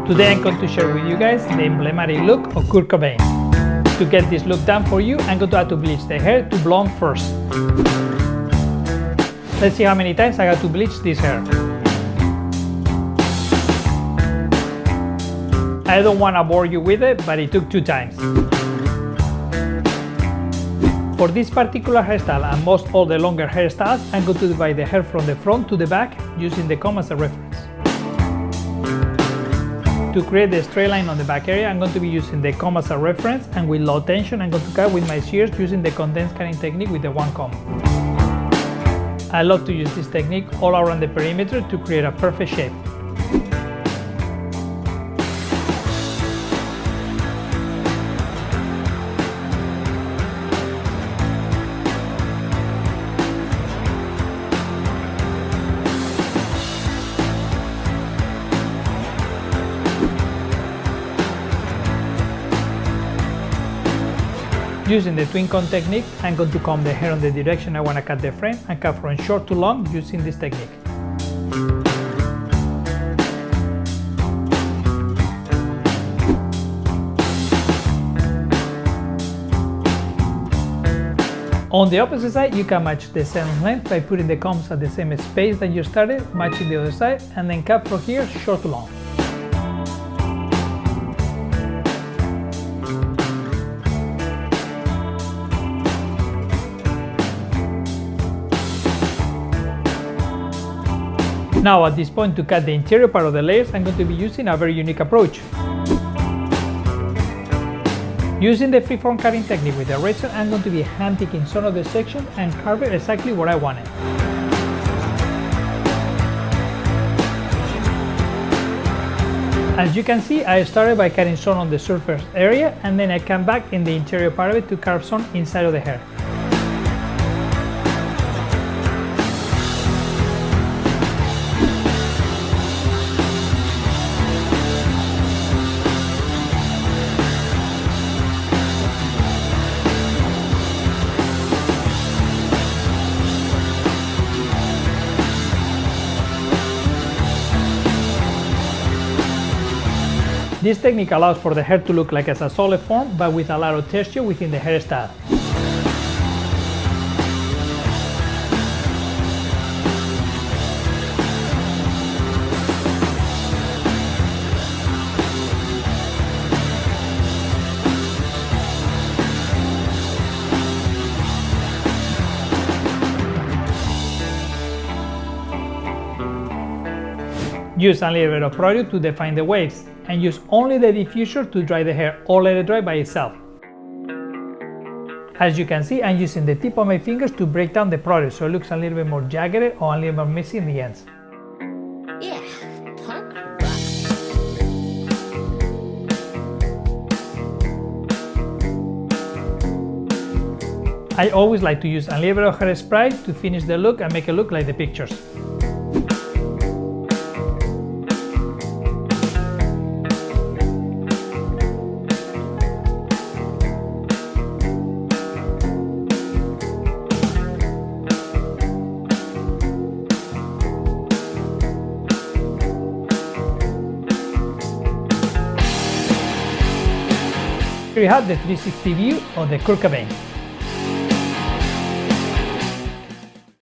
Today I'm going to share with you guys the emblematic look of Kurt Cobain. To get this look done for you, I'm going to have to bleach the hair to blonde first. Let's see how many times I got to bleach this hair. I don't want to bore you with it, but it took 2 times. For this particular hairstyle and most all the longer hairstyles, I'm going to divide the hair from the front to the back using the comb as a reference. To create the straight line on the back area, I'm going to be using the comb as a reference, and with low tension I'm going to cut with my shears using the condensed cutting technique with the one comb. I love to use this technique all around the perimeter to create a perfect shape. Using the twin comb technique, I'm going to comb the hair on the direction I want to cut the frame and cut from short to long using this technique. On the opposite side, you can match the same length by putting the combs at the same space that you started, matching the other side, and then cut from here short to long. Now at this point, to cut the interior part of the layers, I'm going to be using a very unique approach. Using the freeform cutting technique with the razor, I'm going to be hand-picking some of the section and carve it exactly what I want it. As you can see, I started by cutting some on the surface area, and then I come back in the interior part of it to carve some inside of the hair. This technique allows for the hair to look like a solid form, but with a lot of texture within the hairstyle. Use a little bit of product to define the waves, and use only the diffuser to dry the hair or let it dry by itself. As you can see, I'm using the tip of my fingers to break down the product so it looks a little bit more jagged or a little bit messy in the ends. Yeah, punk rock. I always like to use a little bit of hairspray to finish the look and make it look like the pictures. Here you have the 360 view of the Kurt Cobain.